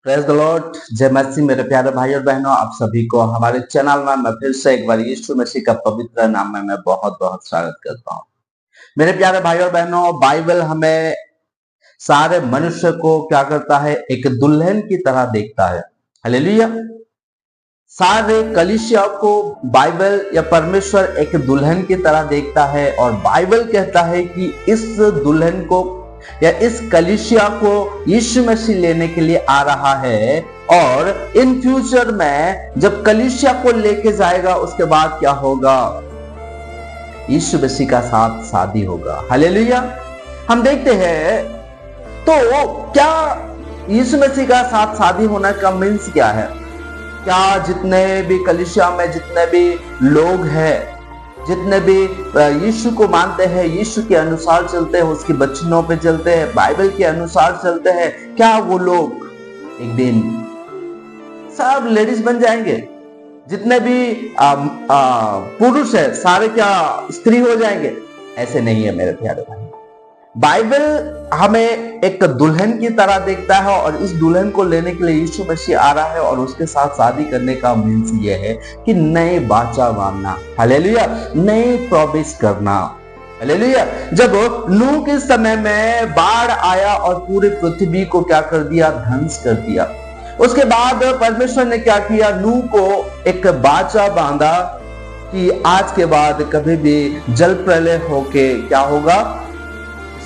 Praise the Lord. जय मसीह। मेरे प्यारे भाई और बहनों, आप सभी को हमारे चैनल में मैं फिर से एक बार यीशु मसीह का पवित्र नाम में मैं बहुत बहुत स्वागत करता हूँ। मेरे प्यारे भाई और बहनों, बाइबल हमें सारे मनुष्य को क्या करता है, एक दुल्हन की तरह देखता है। हालेलुया। सारे कलीसिया को बाइबल या परमेश्वर एक दुल्हन की तरह देखता है, और बाइबल कहता है कि इस दुल्हन को या इस कलीसिया को यीशु मसीह लेने के लिए आ रहा है, और इन फ्यूचर में जब कलीसिया को लेके जाएगा उसके बाद क्या होगा, यीशु मसीह का साथ शादी होगा। हालेलुया। हम देखते हैं तो क्या यीशु मसीह का साथ शादी होने का मीन्स क्या है? क्या जितने भी कलीसिया में जितने भी लोग हैं, जितने भी यीशु को मानते हैं, यीशु के अनुसार चलते हैं, उसके वचनों पे चलते हैं, बाइबल के अनुसार चलते हैं, क्या वो लोग एक दिन सब लेडीज बन जाएंगे? जितने भी पुरुष है सारे क्या स्त्री हो जाएंगे? ऐसे नहीं है मेरे प्यारे भाई। बाइबल हमें एक दुल्हन की तरह देखता है, और इस दुल्हन को लेने के लिए यीशु मसीह आ रहा है, और उसके साथ शादी करने का मीन्स ये है कि नए बाचा बांधना। हालेलुया। नए प्रवेश करना। हालेलुया। जब नूह के समय में बाढ़ आया और पूरी पृथ्वी को क्या कर दिया, ध्वंस कर दिया। उसके बाद परमेश्वर ने क्या किया, नूह को एक बाचा बांधा कि आज के बाद कभी भी जल प्रलय होके क्या होगा,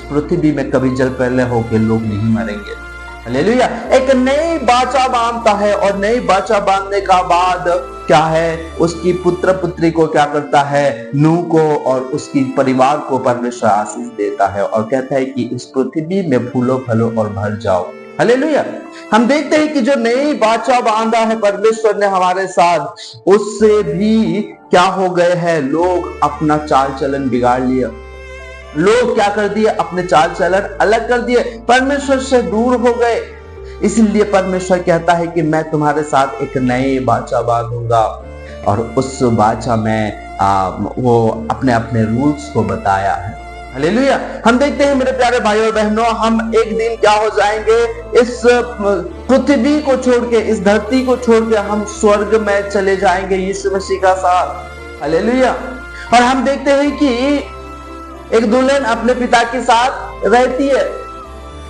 पृथ्वी में कभी जल प्रलय होकर लोग नहीं मरेंगे। हालेलुया। एक नई बाचा बांधता है, और नई बाचा बांधने का बाद क्या है, उसकी पुत्र पुत्री को क्या करता है, नूह को और उसकी परिवार को परमेश्वर आशीष देता है, और कहता है कि इस पृथ्वी में फूलो फलो और भर जाओ। हालेलुया। हम देखते हैं कि जो नई बाचा बांधा है परमेश्वर ने हमारे साथ, उससे भी क्या हो गए हैं, लोग अपना चाल चलन बिगाड़ लिया। लोग क्या कर दिए, अपने चाल चलन अलग कर दिए, परमेश्वर से दूर हो गए। इसलिए परमेश्वर कहता है कि मैं तुम्हारे साथ एक नए बाचा बांधूंगा, और उस बाचा में वो अपने अपने रूल्स को बताया है। हालेलुया। हम देखते हैं मेरे प्यारे भाई और बहनों, हम एक दिन क्या हो जाएंगे, इस पृथ्वी को छोड़ के, इस धरती को छोड़ के हम स्वर्ग में चले जाएंगे यीशु मसीह का साथ। हालेलुया। और हम देखते हैं कि एक दुल्हन अपने पिता के साथ रहती है,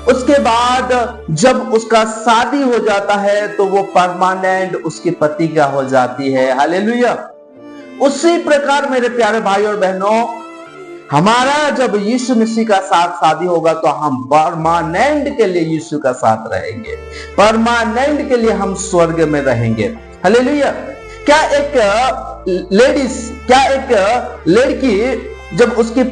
उसके बाद जब उसका शादी हो जाता है तो वो परमानेंट उसके पति का हो जाती है। हालेलुया। उसी प्रकार मेरे प्यारे भाई और बहनों, हमारा जब यीशु मसीह का साथ शादी होगा तो हम परमानेंट के लिए यीशु का साथ रहेंगे, परमानेंट के लिए हम स्वर्ग में रहेंगे। हालेलुया। क्या एक लेडीज, क्या एक लड़की जब उसके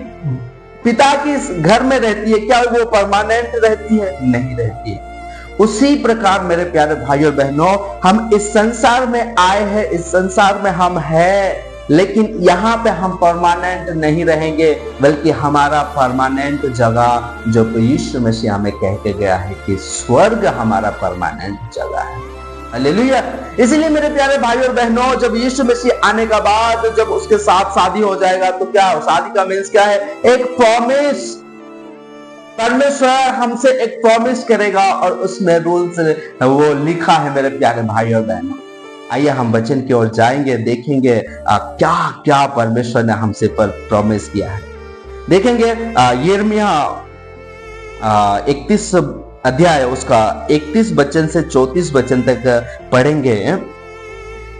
पिता के घर में रहती है, क्या वो परमानेंट रहती है? नहीं रहती है। उसी प्रकार मेरे प्यारे भाई और बहनों, हम इस संसार में आए हैं, इस संसार में हम हैं, लेकिन यहाँ पे हम परमानेंट नहीं रहेंगे, बल्कि हमारा परमानेंट जगह जो यीशु मसीह हमें कह के गया है कि स्वर्ग हमारा परमानेंट जगह है। हालेलुया। इसलिए मेरे प्यारे भाई और बहनों, जब यीशु मसीह आने का बाद जब उसके साथ शादी हो जाएगा तो क्या, शादी का मीन्स क्या है, एक प्रॉमिस। परमेश्वर हमसे एक प्रॉमिस करेगा, और उसमें रूल्स वो लिखा है मेरे प्यारे भाई और बहनों। आइए हम वचन की ओर जाएंगे, देखेंगे क्या क्या परमेश्वर ने हमसे पर प्रॉमिस किया है। देखेंगे यिर्मयाह 31 अध्याय उसका 31 वचन से 34 वचन तक पढ़ेंगे।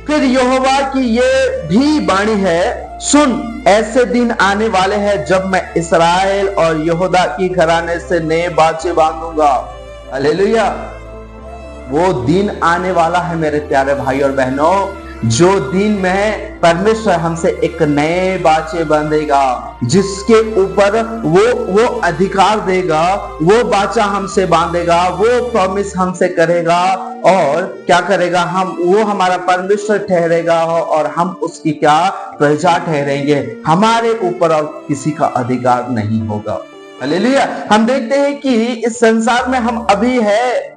फिर यहोवा की ये भी वाणी है, सुन, ऐसे दिन आने वाले हैं जब मैं इस्राएल और यहूदा की घराने से नए बाचे बांधूंगा। हालेलुया। वो दिन आने वाला है मेरे प्यारे भाई और बहनों, जो दिन में परमेश्वर हमसे एक नए बाचे बांधेगा, जिसके ऊपर वो अधिकार देगा, वो बाचा हमसे बांधेगा, वो प्रॉमिस हमसे करेगा, और क्या करेगा, वो हमारा परमेश्वर ठहरेगा, और हम उसकी क्या प्रजा ठहरेंगे। हमारे ऊपर और किसी का अधिकार नहीं होगा। हालेलुया। हम देखते हैं कि इस संसार में हम अभी है,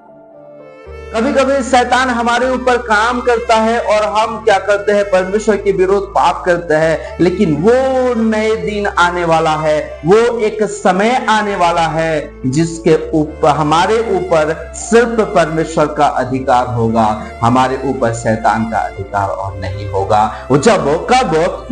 कभी कभी शैतान हमारे ऊपर काम करता है और हम क्या करते हैं, परमेश्वर के विरोध पाप करते हैं। लेकिन वो नए दिन आने वाला है, वो एक समय आने वाला है जिसके ऊपर हमारे ऊपर सिर्फ परमेश्वर का अधिकार होगा, हमारे ऊपर शैतान का अधिकार और नहीं होगा। वो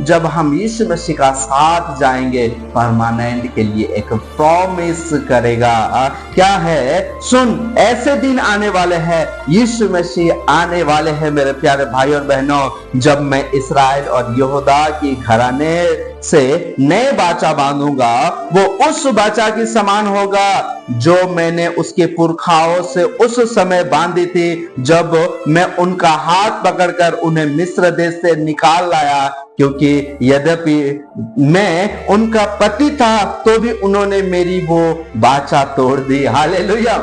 जब हम यीशु मसीह का साथ जाएंगे, परमानेंट के लिए एक प्रॉमिस करेगा। क्या है? सुन, ऐसे दिन आने वाले हैं, यीशु मसीह आने वाले हैं मेरे प्यारे भाई और बहनों, जब मैं इस्राएल और यहूदा की घराने से नए बाचा बांधूंगा। वो उस बाचा के समान होगा जो मैंने उसके पुरखाओं से उस समय बांधी थी, जब मैं उनका हाथ पकड़कर उन्हें मिस्र देश से निकाल लाया। क्योंकि यद्यपि मैं उनका पति था, तो भी उन्होंने मेरी वो बाचा तोड़ दी। हालेलुया।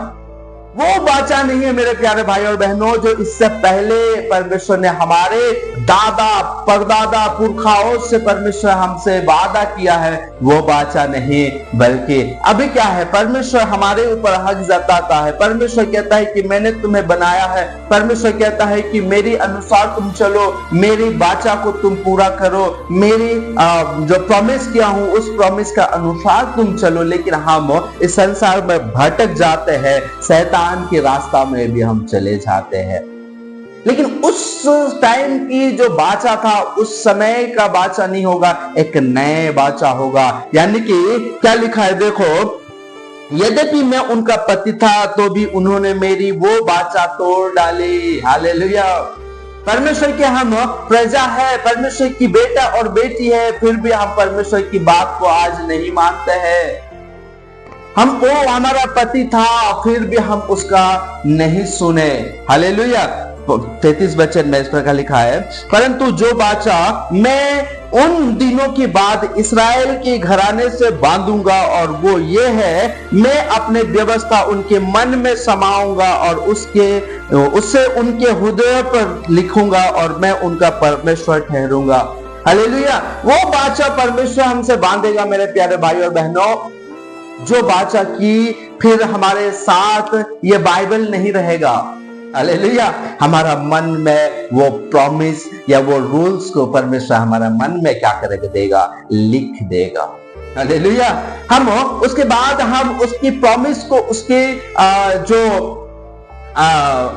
वो बाचा नहीं है मेरे प्यारे भाई और बहनों जो इससे पहले परमेश्वर ने हमारे दादा परदादा पुरखाओं से परमेश्वर हमसे वादा किया है, वो बाचा नहीं। बल्कि अभी क्या है, परमेश्वर हमारे ऊपर हक जताता है। परमेश्वर कहता है कि मैंने तुम्हें बनाया है। परमेश्वर कहता है कि मेरी अनुसार तुम चलो, मेरी बाचा को तुम पूरा करो, मेरी जो प्रॉमिस किया हूं उस प्रॉमिस का अनुसार तुम चलो। लेकिन हम इस संसार में भटक जाते हैं, शैतान के रास्ता में भी हम चले जाते हैं। लेकिन उस टाइम की जो बाचा था, उस समय का बाचा नहीं होगा, एक नए बाचा होगा। यानी कि क्या लिखा है, देखो, यद्यपि मैं उनका पति था, तो भी उन्होंने मेरी वो बाचा तोड़ डाली। हालेलुया। परमेश्वर के हम प्रजा है, परमेश्वर की बेटा और बेटी है, फिर भी हम परमेश्वर की बात को आज नहीं मानते हैं। हमको हमारा पति था, फिर भी हम उसका नहीं सुने। हालेलुया। 33 वचन में इस प्रकार लिखा है, परंतु जो बाचा मैं उन दिनों के बाद इस्राएल के घराने से बांधूंगा, और वो ये है, मैं अपने व्यवस्था उनके मन में समाऊंगा और उससे उनके हृदय पर लिखूंगा, और मैं उनका परमेश्वर ठहरूंगा। हालेलुया। वो बाचा परमेश्वर हमसे बांधेगा मेरे प्यारे भाई और बहनों, जो बाचा की फिर हमारे साथ ये बाइबल नहीं रहेगा। हालेलुया। हमारा मन में वो प्रॉमिस या वो रूल्स को परमेश्वर हमारा मन में क्या करेगा, देगा, लिख देगा। हालेलुया। हम उसके बाद हम उसकी प्रॉमिस को, उसके जो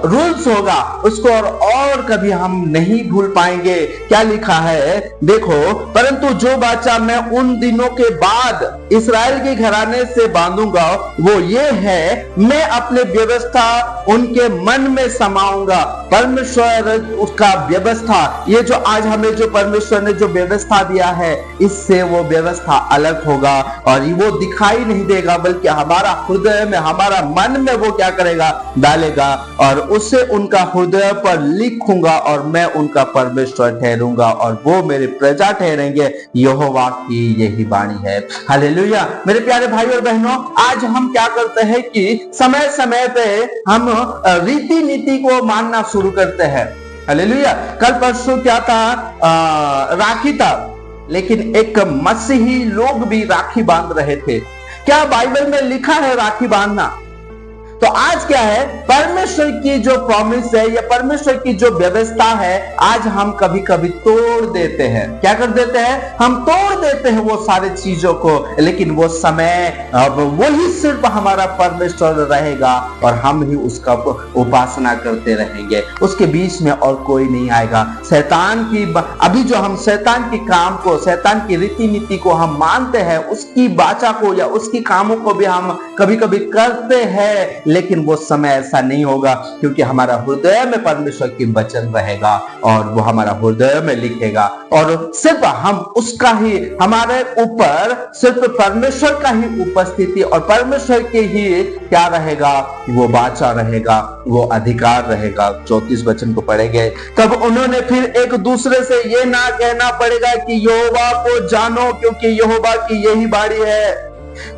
रूल्स होगा, उसको और कभी हम नहीं भूल पाएंगे। क्या लिखा है, देखो, परंतु जो बाचा मैं उन दिनों के बाद इस्राएल के घराने से बांधूंगा, वो ये है, मैं अपने व्यवस्था उनके मन में समाऊंगा। परमेश्वर उसका व्यवस्था, ये जो आज हमें जो परमेश्वर ने जो व्यवस्था दिया है, इससे वो व्यवस्था अलग होगा और वो दिखाई नहीं देगा, बल्कि हमारा हृदय में, हमारा मन में वो क्या करेगा, डालेगा, और उससे उनका हृदय पर लिखूंगा, और मैं उनका परमेश्वर ठहरूंगा और वो मेरे प्रजा ठहरेंगे। यहोवा की यही वाणी है। हालेलुया। मेरे प्यारे भाई और बहनों, आज हम क्या करते हैं कि समय समय पे हम रीति नीति को मानना शुरू करते हैं। हालेलुया। कल परसों क्या था, राखी था, लेकिन एक मसीही लोग भी राखी बांध रहे थे। क्या बाइबल में लिखा है राखी बांधना? तो आज क्या है, परमेश्वर की जो प्रॉमिस है या परमेश्वर की जो व्यवस्था है, आज हम कभी कभी तोड़ देते हैं। क्या कर देते हैं, हम तोड़ देते हैं वो सारी चीजों को। लेकिन वो समय वही सिर्फ हमारा परमेश्वर रहेगा और हम ही उसका उपासना करते रहेंगे, उसके बीच में और कोई नहीं आएगा। शैतान की अभी जो हम शैतान की काम को, शैतान की रीति नीति को हम मानते हैं, उसकी बाचा को या उसकी कामों को भी हम कभी कभी करते हैं। लेकिन वो समय ऐसा नहीं होगा, क्योंकि हमारा हृदय में परमेश्वर की वचन रहेगा और वो हमारा हृदय में लिखेगा, और सिर्फ हम उसका ही, हमारे ऊपर सिर्फ परमेश्वर का ही उपस्थिति और परमेश्वर के ही क्या रहेगा, वो बाचा रहेगा, वो अधिकार रहेगा। 34 वचन को पढ़ेंगे, तब उन्होंने फिर एक दूसरे से ये ना कहना पड़ेगा कि यहोवा को जानो, क्योंकि यहोवा की यही बाणी है।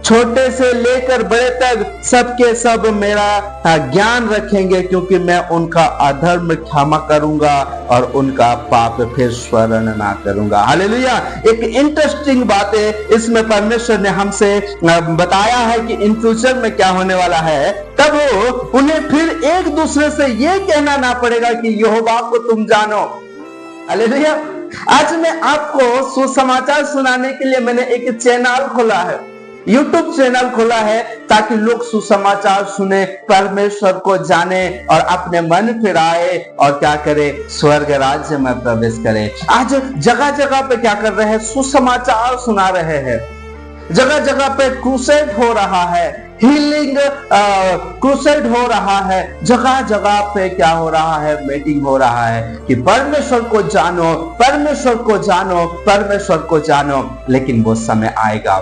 छोटे से लेकर बड़े तक सबके सब मेरा ज्ञान रखेंगे, क्योंकि मैं उनका अधर्म क्षमा करूंगा और उनका पाप फिर स्मरण ना करूंगा। हालेलुया। एक इंटरेस्टिंग बात है इसमें परमेश्वर ने हमसे बताया है कि इन फ्यूचर में क्या होने वाला है। तब उन्हें फिर एक दूसरे से ये कहना ना पड़ेगा कि यहोवा को तुम जानो। हालेलुया। आज मैं आपको सुसमाचार सुनाने के लिए मैंने एक चैनल खोला है, यूट्यूब चैनल खोला है, ताकि लोग सुसमाचार सुने, परमेश्वर को जाने और अपने मन फिराए और क्या करे, स्वर्ग राज्य में प्रवेश करे। आज जगह जगह पे क्या कर रहे हैं, सुसमाचार सुना रहे हैं। जगह जगह पे क्रूसेड हो रहा है, हीलिंग क्रूसेड हो रहा है। जगह जगह पे क्या हो रहा है, मीटिंग हो रहा है कि परमेश्वर को जानो, परमेश्वर को जानो, परमेश्वर को जानो। लेकिन वो समय आएगा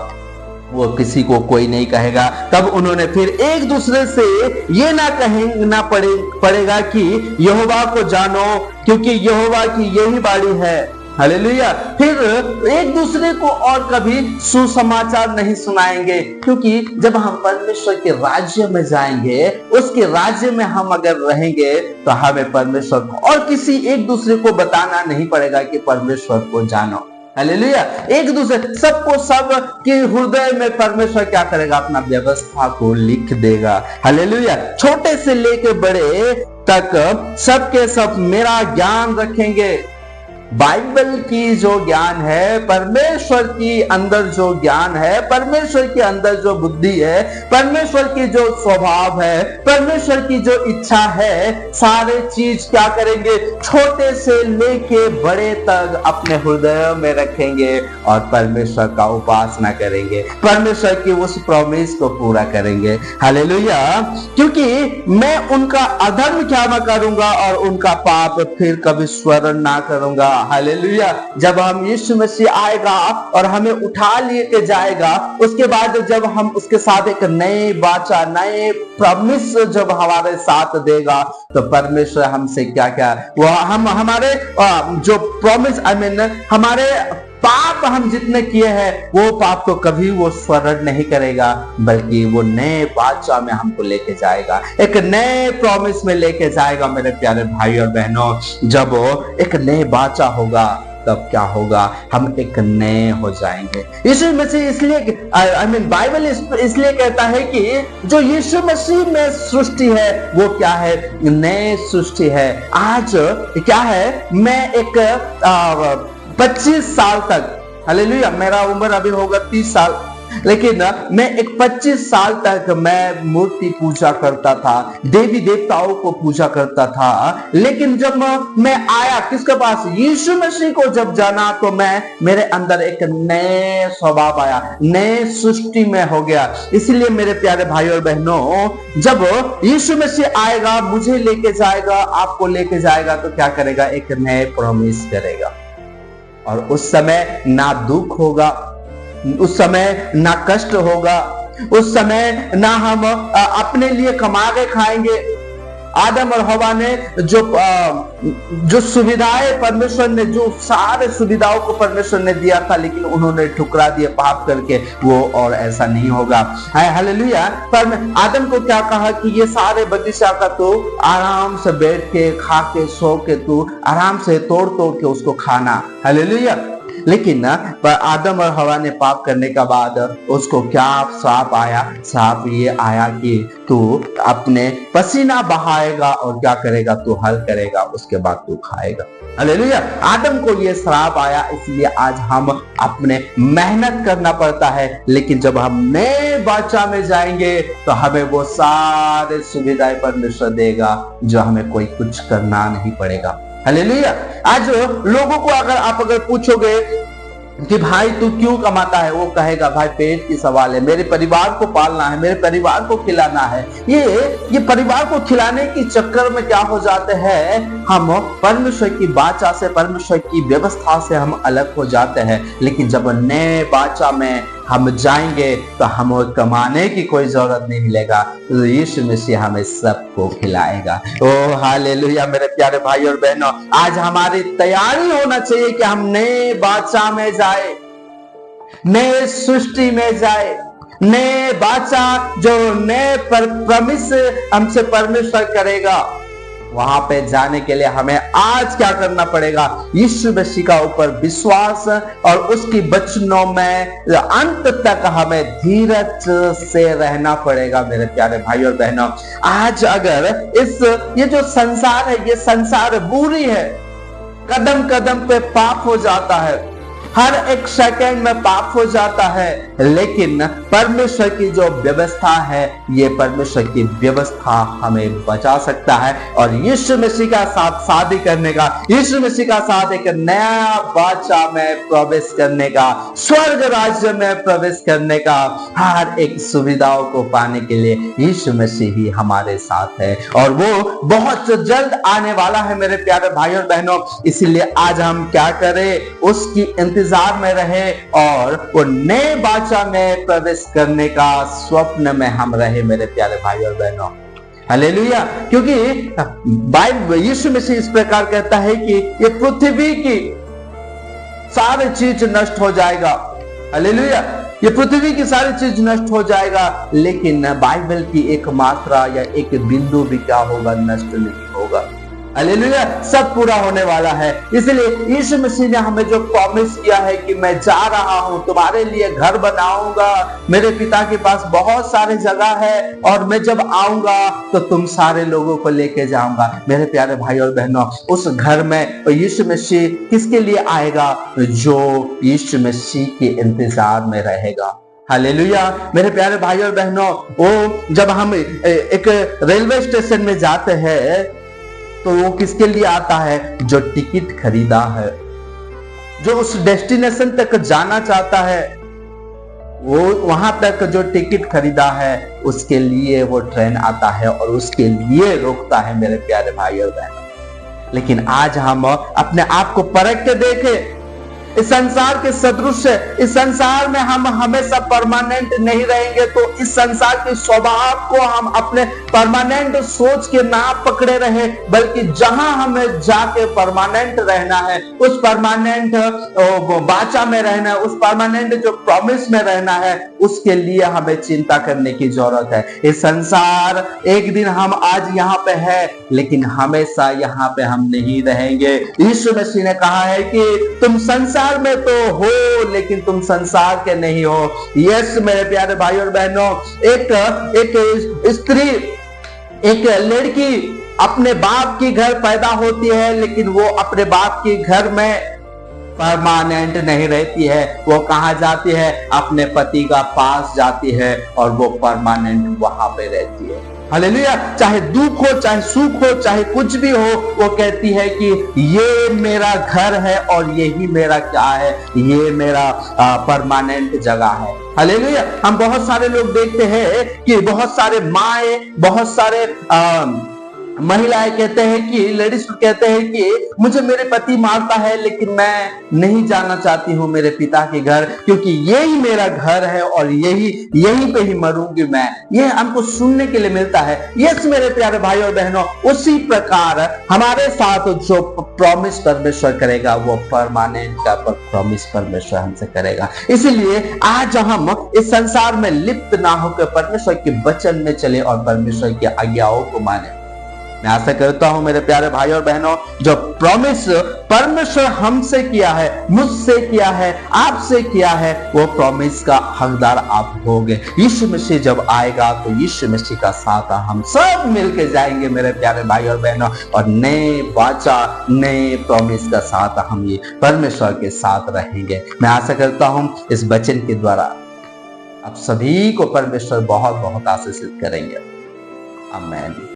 वो किसी को कोई नहीं कहेगा। तब उन्होंने फिर एक दूसरे से ये ना पड़ेगा कि यहोवा को जानो, क्योंकि यहोवा की यही बाणी है। हालेलुया। फिर एक दूसरे को और कभी सुसमाचार नहीं सुनाएंगे, क्योंकि जब हम परमेश्वर के राज्य में जाएंगे, उसके राज्य में हम अगर रहेंगे, तो हमें परमेश्वर को और किसी एक दूसरे को बताना नहीं पड़ेगा कि परमेश्वर को जानो। हालेलुया। एक दूसरे सबको सब के हृदय में परमेश्वर क्या करेगा, अपना व्यवस्था को लिख देगा। हालेलुया। छोटे से लेकर बड़े तक सबके सब मेरा ज्ञान रखेंगे। बाइबल की जो ज्ञान है, परमेश्वर की अंदर जो ज्ञान है, परमेश्वर के अंदर जो बुद्धि है, परमेश्वर की जो स्वभाव है, परमेश्वर की जो इच्छा है, सारे चीज क्या करेंगे, छोटे से लेके बड़े तक अपने हृदय में रखेंगे और परमेश्वर का उपासना करेंगे, परमेश्वर की उस प्रॉमिस को पूरा करेंगे। हालेलुया। क्योंकि मैं उनका अधर्म क्षमा करूंगा और उनका पाप फिर कभी स्मरण ना करूंगा। हालेलुया। जब हम यीशु मसीह आएगा और हमें उठा लेके जाएगा, उसके बाद जब हम उसके साथ एक नए वाचा, नए प्रॉमिस जब हमारे साथ देगा, तो परमेश्वर हमसे क्या क्या वो हम हमारे जो प्रॉमिस हमारे पाप हम जितने किए हैं, वो पाप को कभी वो स्मरण नहीं करेगा, बल्कि वो नए वाचा में हमको लेके जाएगा, एक नए प्रॉमिस में लेके जाएगा। मेरे प्यारे भाई और बहनों, जब एक नए वाचा होगा, तब क्या होगा, हम एक नए हो जाएंगे। यीशु मसीह इसलिए बाइबल इसलिए कहता है कि जो यीशु मसीह में सृष्टि है, वो क्या है, नए सृष्टि है। आज क्या है, मैं एक 25 साल तक, हालेलुया, मेरा उम्र अभी होगा 30 साल, लेकिन मैं एक 25 साल तक मैं मूर्ति पूजा करता था, देवी देवताओं को पूजा करता था। लेकिन जब मैं आया किसके पास, यीशु मसीह को जब जाना, तो मेरे अंदर एक नए स्वभाव आया, नए सृष्टि में हो गया। इसलिए मेरे प्यारे भाई और बहनों, जब यीशु मसीह आएगा, मुझे लेके जाएगा, आपको लेके जाएगा, तो क्या करेगा, एक नए प्रॉमिस करेगा। और उस समय ना दुख होगा, उस समय ना कष्ट होगा, उस समय ना हम अपने लिए कमा के खाएंगे। आदम और हवा ने जो सुविधाएं परमेश्वर ने, जो सारे सुविधाओं को परमेश्वर ने दिया था, लेकिन उन्होंने ठुकरा दिया पाप करके, वो और ऐसा नहीं होगा। हालेलुया। पर आदम को क्या कहा कि ये सारे बगीचा का तो आराम से बैठ के, खा के, सो के, तू आराम से तोड़ के उसको खाना। हालेलुया। लेकिन आदम और हवा ने पाप करने के बाद उसको क्या श्राप आया, श्राप ये आया कि तू अपने पसीना बहाएगा और क्या करेगा, तू हल करेगा, उसके बाद तू खाएगा। हालेलुया। आदम को ये श्राप आया, इसलिए आज हम अपने मेहनत करना पड़ता है। लेकिन जब हम नए वाचा में जाएंगे, तो हमें वो सारे सुविधाएं परमेश्वर देगा, जो हमें कोई कुछ करना नहीं पड़ेगा। हालेलुया। आज लोगों को अगर पूछोगे कि भाई तू क्यों कमाता है, वो कहेगा भाई पेट की सवाल है, मेरे परिवार को पालना है, मेरे परिवार को खिलाना है। ये परिवार को खिलाने के चक्कर में क्या हो जाते हैं, हम परमेश्वर की वाचा से, परमेश्वर की व्यवस्था से हम अलग हो जाते हैं। लेकिन जब नए वाचा में हम जाएंगे, तो हमें कमाने की कोई जरूरत नहीं मिलेगा, तो यीशु मसीह हमें सबको खिलाएगा। ओ हालेलुया। मेरे प्यारे भाई और बहनों, आज हमारी तैयारी होना चाहिए कि हम नए वाचा में जाए, नए सृष्टि में जाए। नए वाचा जो नए प्रमिस हमसे परमेश्वर करेगा, वहां पे जाने के लिए हमें आज क्या करना पड़ेगा? यीशु मसीह का ऊपर विश्वास और उसकी वचनों में अंत तक हमें धीरज से रहना पड़ेगा। मेरे प्यारे भाई और बहनों, आज अगर ये जो संसार है, ये संसार बुरी है, कदम कदम पे पाप हो जाता है, हर एक सेकंड में पाप हो जाता है, लेकिन परमेश्वर की जो व्यवस्था है, ये परमेश्वर की व्यवस्था हमें बचा सकता है। और यीशु मसीह का साथ शादी करने का, यीशु मसीह का साथ एक नया वाचा में प्रवेश करने का, स्वर्ग राज्य में प्रवेश करने का, हर एक सुविधाओं को पाने के लिए यीशु मसीह ही हमारे साथ है और वो बहुत जल्द आने वाला है। मेरे प्यारे भाई और बहनों, इसीलिए आज हम क्या करें? उसकी इंतजार में रहे और वो नए वाचा में प्रवेश करने का स्वप्न में हम रहे। मेरे प्यारे भाई और बहनों, हालेलुया। क्योंकि बाइबल यीशु मसीह इस प्रकार कहता है कि ये पृथ्वी की सारी चीज नष्ट हो जाएगा, हालेलुया, ये पृथ्वी की सारी चीज नष्ट हो जाएगा, लेकिन बाइबल की एक मात्रा या एक बिंदु भी क्या होगा? नष्ट नहीं होगा। हालेलुया, सब पूरा होने वाला है। इसलिए यीशु मसीह ने हमें जो प्रॉमिस किया है कि मैं जा रहा हूं, तुम्हारे लिए घर बनाऊंगा, मेरे पिता के पास बहुत सारे जगह है और मैं जब आऊंगा तो तुम सारे लोगों को लेके जाऊंगा। मेरे प्यारे भाई और बहनों, उस घर में यीशु मसीह किसके लिए आएगा? जो यीशु मसीह के इंतजार में रहेगा। हालेलुया। मेरे प्यारे भाई और बहनों, वो जब हम एक रेलवे स्टेशन में जाते हैं तो वो किसके लिए आता है? जो टिकट खरीदा है, जो उस डेस्टिनेशन तक जाना चाहता है, वो वहां तक जो टिकट खरीदा है, उसके लिए वो ट्रेन आता है और उसके लिए रोकता है। मेरे प्यारे भाई और बहनों, लेकिन आज हम अपने आप को परख के देखें। इस संसार के सदृश, इस संसार में हम हमेशा परमानेंट नहीं रहेंगे, तो इस संसार के स्वभाव को हम अपने परमानेंट सोच के ना पकड़े रहे, बल्कि जहां हमें जाके परमानेंट रहना है, उस परमानेंट वाचा में रहना है, उस परमानेंट जो प्रॉमिस में रहना है, उसके लिए हमें चिंता करने की जरूरत है। इस संसार एक दिन हम आज यहाँ पे है, लेकिन हमेशा यहाँ पे हम नहीं रहेंगे। यीशु मसीह ने कहा है कि तुम संसार में तो हो, लेकिन तुम संसार के नहीं हो। यस मेरे प्यारे भाई और बहनों, एक स्त्री, एक लड़की अपने बाप की घर पैदा होती है, लेकिन वो अपने बाप के घर में परमानेंट नहीं रहती है। वो कहां जाती है? अपने पति का पास जाती है और वो परमानेंट वहां पे रहती है। हालेलुया। चाहे दुख हो, चाहे सुख हो, चाहे कुछ भी हो, वो कहती है कि ये मेरा घर है और यही मेरा क्या है? ये मेरा परमानेंट जगह है। हालेलुया। हम बहुत सारे लोग देखते हैं कि बहुत सारे माए, बहुत सारे महिलाएं कहते हैं कि लेडीज कहते हैं कि मुझे मेरे पति मारता है, लेकिन मैं नहीं जाना चाहती हूँ मेरे पिता के घर, क्योंकि यही मेरा घर है और यहीं पे ही मरूंगी मैं। ये हमको सुनने के लिए मिलता है। यस मेरे प्यारे भाई और बहनों, उसी प्रकार हमारे साथ जो प्रॉमिस परमेश्वर करेगा, वो परमानेंट का प्रॉमिस परमेश्वर हमसे करेगा। इसीलिए आज हम इस संसार में लिप्त ना होकर परमेश्वर के वचन में चले और परमेश्वर की आज्ञाओं को माने। मैं आशा करता हूं मेरे प्यारे भाई और बहनों, जो प्रॉमिस परमेश्वर हमसे किया है, मुझसे किया है, आपसे किया है, वो प्रॉमिस का हकदार आप होगे। यीशु मसीह जब आएगा तो यीशु मसीह का साथ हम सब मिलके जाएंगे मेरे प्यारे भाई और बहनों, और नए वाचा, नए प्रॉमिस का साथ हम ये परमेश्वर के साथ रहेंगे। मैं आशा करता हूं इस वचन के द्वारा आप सभी को परमेश्वर बहुत बहुत आशीषित करेंगे। आमीन।